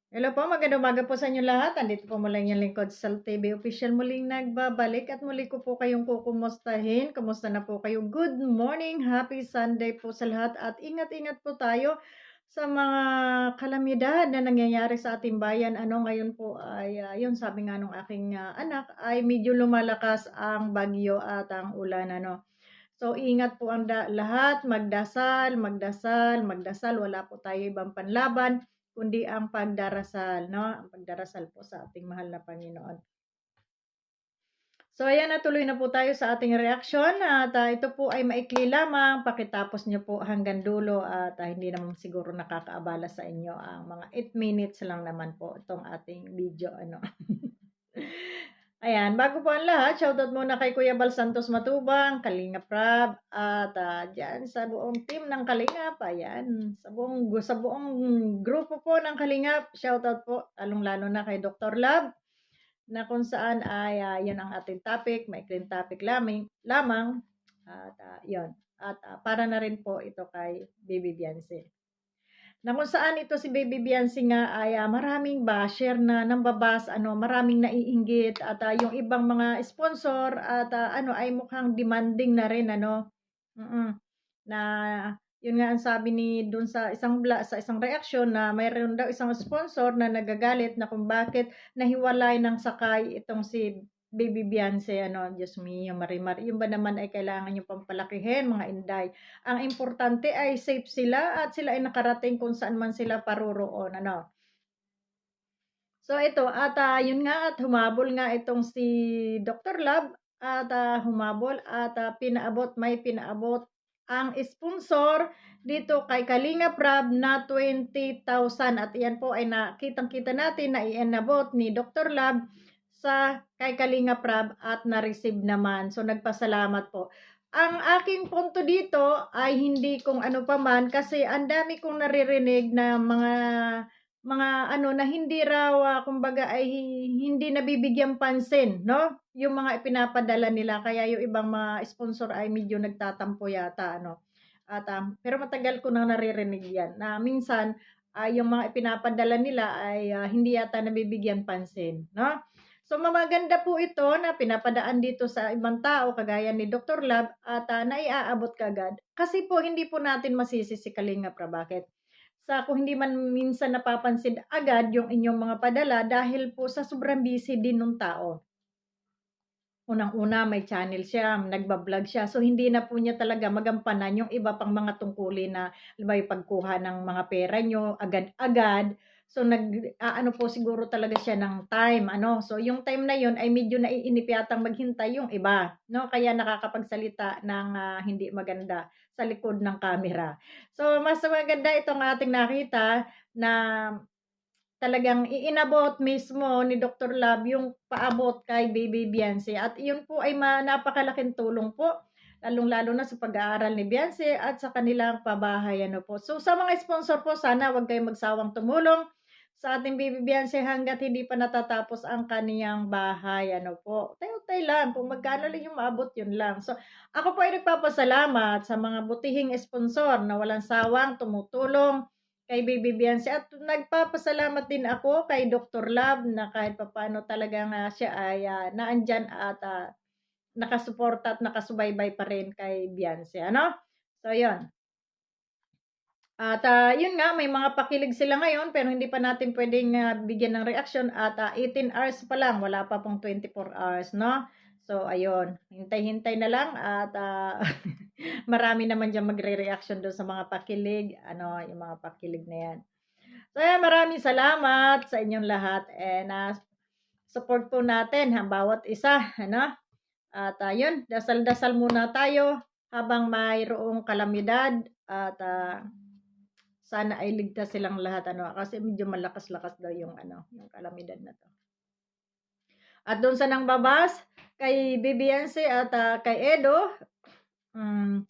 Hello po, magandang umaga po sa inyo lahat. Andito po mula yung lingkod sa TV Official muling nagbabalik at muli ko po kayong kukumustahin. Kumusta na po kayo? Good morning, happy Sunday po sa lahat at ingat-ingat po tayo sa mga kalamidad na nangyayari sa ating bayan. Ngayon po ay, yun sabi nga nung aking anak, ay medyo lumalakas ang bagyo at ang ulan. So, ingat po ang lahat, magdasal, magdasal, magdasal. Wala po tayo ibang panlaban, kundi ang pagdarasal, no? Ang pagdarasal po sa ating mahal na Panginoon. So, ayan, natuloy na po tayo sa ating reaction at ito po ay maikli lamang. Pakitapos nyo po hanggang dulo at hindi naman siguro nakakaabala sa inyo ang mga 8 minutes lang naman po itong ating video. Ayan, bago po ang lahat, shoutout muna kay Kuya Bal Santos Matubang, Kalinga Prab, at dyan sa buong team ng Kalingap, ayan, sa buong grupo po ng Kalingap, shoutout po, lalong-lalo na kay Dr. Lab, na kung saan ay yun ang ating topic, maikling topic lamang at yun. At para na rin po ito kay Baby Biance na kung saan ito si Baby Biancy nga ay maraming basher na nambabas, maraming naiinggit at yung ibang mga sponsor at ay mukhang demanding na rin, mm, na yun nga ang sabi ni dun sa isang reaksyon na mayroon daw isang sponsor na nagagalit na kung bakit nahiwalay ng sakay itong si Baby Beyonce, Diyos mio, Marimar, yun ba naman ay kailangan yung pampalakihin, mga inday. Ang importante ay safe sila at sila ay nakarating kung saan man sila paroroon, So ito at yun nga at humabol nga itong si Dr. Love at humabol at may pinaabot ang sponsor dito kay Kalinga Prab na 20,000 at iyan po ay nakitang-kita natin na iinabot ni Dr. Love sa kay Kalinga Prab at na-receive naman. So nagpasalamat po. Ang aking punto dito ay hindi kung ano pa man kasi ang dami kong naririnig na mga na hindi raw, kumbaga ay hindi nabibigyan pansin, 'no, yung mga ipinapadala nila kaya yung ibang mga sponsor ay medyo nagtatampo yata At, pero matagal ko nang naririnig 'yan na minsan, yung mga ipinapadala nila ay, hindi yata nabibigyan pansin, 'no. So maganda po ito na pinapadaan dito sa ibang tao kagaya ni Dr. Love at, naiaabot kaagad. Kasi po hindi po natin masisi si Kalingap Prab, bakit? Kung hindi man minsan napapansin agad yung inyong mga padala dahil po sa sobrang busy din nung tao. Unang-una may channel siya, nagba-vlog siya, so hindi na po niya talaga magampanan yung iba pang mga tungkulin na halimbawa yung pagkuha ng mga pera niyo agad-agad. So ano po siguro talaga siya ng time, So yung time na yun ay medyo naiinip yatang maghintay yung iba, 'no? Kaya nakakapagsalita ng, hindi maganda sa likod ng camera. So mas maganda itong ating nakita na talagang iinabot mismo ni Dr. Love yung paabot kay Baby Beyonce at iyon po ay napakalaking tulong po, lalong-lalo na sa pag-aaral ni Beyonce at sa kanilang pabahay, po. So, sa mga sponsor po, sana wag kayong magsawang tumulong sa ating Baby Beyonce hangga't hindi pa natatapos ang kaniyang bahay, po. Tay-tay lang, kung magkano lang yung maabot, yun lang. So, ako po ay nagpapasalamat sa mga butihing sponsor na walang sawang tumutulong kay Baby Beyonce at nagpapasalamat din ako kay Dr. Love na kahit papaano talagang, siya ay, naandiyan at, nakasuporta at nakasubaybay pa rin kay Beyonce, So, yun. At, yun nga may mga pakilig sila ngayon pero hindi pa natin puwedeng, bigyan ng reaksyon at, 18 hours pa lang, wala pa pong 24 hours, 'no? So, ayun, hintay-hintay na lang at, marami naman diyang magre-reaksyon do'n sa mga pakilig, yung mga pakilig na 'yan. So, ayan, maraming salamat sa inyong lahat and, support po natin ang bawat isa, At, yun, dasal-dasal muna tayo habang mayroong kalamidad at, sana ay ligtas silang lahat, kasi medyo malakas-lakas daw yung kalamidad na 'to. At do'n sa nangbabas kay Bibianse at, kay Edo, hmm,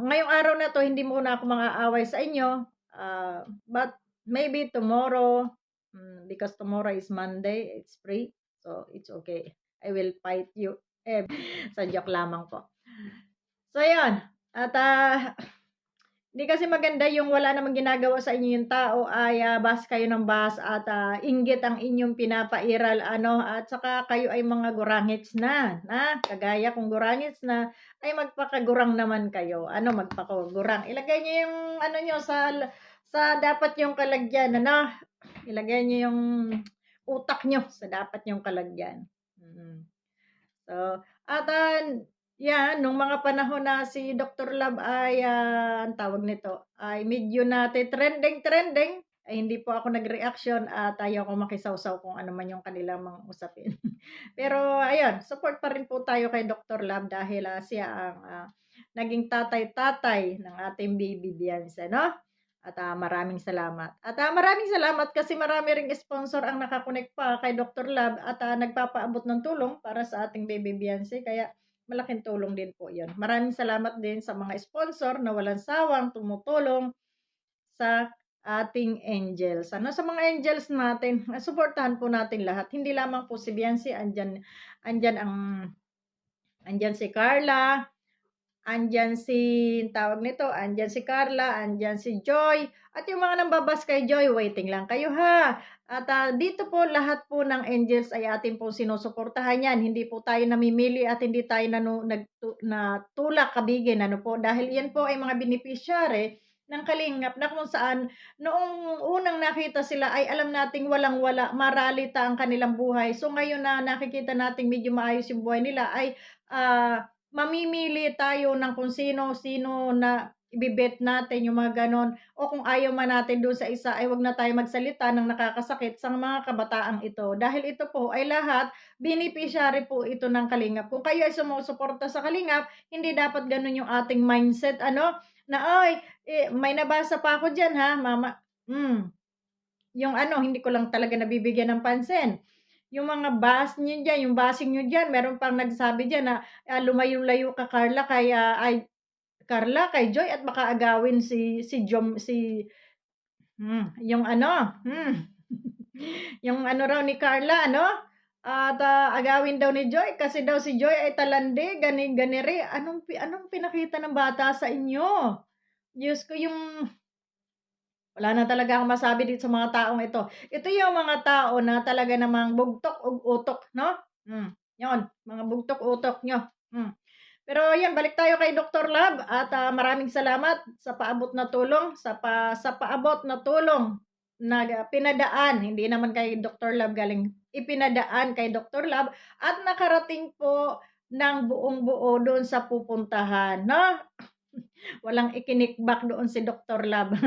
ngayong araw na 'to hindi muna ako mang-aaway sa inyo, but maybe tomorrow, because tomorrow is Monday, it's free, so it's okay. I will fight you. Sa joke lamang po. So, 'yun at, Hindi kasi maganda yung wala namang ginagawa sa inyo yung tao ay, bas kayo ng bas at, inggit ang inyong pinapairal ano at saka kayo ay mga gurangits na kagaya kung gurangits na ay magpakagurang naman kayo. Ano, magpakagurang. Ilagay niyo yung ano niyo sa dapat yung kalagyan ano, ilagay niyo yung utak niyo sa dapat yung kalagyan. Mm. So, at, 'yan nung mga panahon na si Dr. Love ay, ang tawag nito, ay medyo trending, ay hindi po ako nag-reaksyon at ayaw ko makisawsaw kung ano man yung kanilang mga usapin. Pero ayun, support pa rin po tayo kay Dr. Love dahil, siya ang, naging tatay-tatay ng ating baby Beyonce 'no? At, maraming salamat. At, maraming salamat kasi marami ring sponsor ang naka-connect pa kay Dr. Love at, nagpapaabot ng tulong para sa ating baby Beyonce kaya malaking tulong din po 'yun. Maraming salamat din sa mga sponsor na walang sawang tumutulong sa ating angels. Ano, sa mga angels natin, suportahan po natin lahat. Hindi lamang po si Beyonce, andiyan ang andiyan si Carla, andiyan si tawag nito, andiyan si Carla, andiyan si Joy, at yung mga nambabas kay Joy, waiting lang kayo ha. At dito po lahat po ng angels ay atin po sinusuportahan yan. Hindi po tayo namimili at hindi tayo natulak kabigin. Ano po, dahil yan po ay mga beneficiary ng Kalingap na kung saan noong unang nakita sila ay alam nating walang-wala, maralita ang kanilang buhay. So ngayon na nakikita nating medyo maayos yung buhay nila ay mamimili tayo ng kung sino-sino na ibibet natin, yung mga gano'n. O kung ayaw man natin do'n sa isa, ay wag na tayo magsalita ng nakakasakit sa mga kabataang ito. Dahil ito po ay lahat beneficiary po ito ng Kalingap. Kung kayo ay sumusuporta sa Kalingap, hindi dapat gano'n yung ating mindset ano, na, "Ay, may nabasa pa ako diyan ha, mama." Yung ano, hindi ko lang talaga nabibigyan ng pansin. Yung mga niyo diyan, yung bashing niyo diyan, meron pang nagsabi diyan na, "Lumayo-layo ka Carla kay Joy at baka agawin yung ano, yung ano raw ni Carla ano, at, agawin daw ni Joy kasi daw si Joy ay talande, gani-ganiri." Anong pinakita ng bata sa inyo? Diyos ko, yung wala na talaga akong masabi dito sa mga taong ito. Ito yung mga tao na talaga namang bugtok ug utok 'no? 'Yon, mga bugtok utok niyo. Pero 'yan, balik tayo kay Dr. Love at, maraming salamat sa paabot na tulong, sa paabot na tulong na pinadaan, hindi naman kay Dr. Love galing, ipinadaan kay Dr. Love at nakarating po ng buong-buo doon sa pupuntahan 'no? Walang ikinikbak doon si Dr. Love.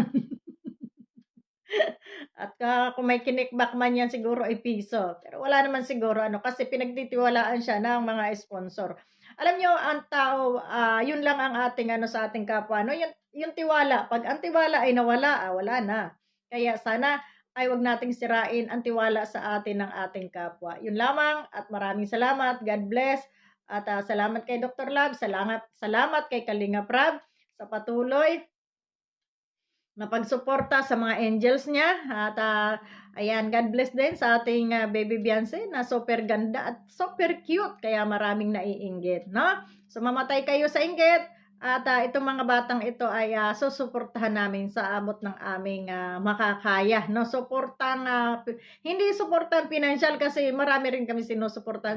At, kung may kinikbak man 'yan siguro ay piso, pero wala naman siguro ano, kasi pinagtitiwalaan siya ng mga sponsor. Alam niyo ang tao, 'yun lang ang ating ano sa ating kapwa 'no, yung tiwala. 'Pag ang tiwala ay nawala, wala na. Kaya sana ay 'wag nating sirain ang tiwala sa atin ng ating kapwa. 'Yun lamang at maraming salamat. God bless at, salamat kay Dr. Love, salamat kay Kalinga Prab sa patuloy na pagsuporta sa mga angels niya at, ayan, God bless din sa ating, baby Beyonce na super ganda at super cute kaya maraming naiinggit 'no. So, mamatay kayo sa inggit at, itong mga batang ito ay, susuportahan namin sa abot ng aming, makakaya 'no. Hindi suportang pinansiyal kasi marami rin kami sinusuportahan,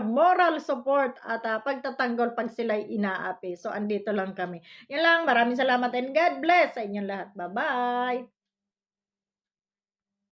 moral support at, pagtatanggol 'pag sila'y inaapi. So, andito lang kami. Yun lang, maraming salamat and God bless sa inyong lahat. Bye-bye.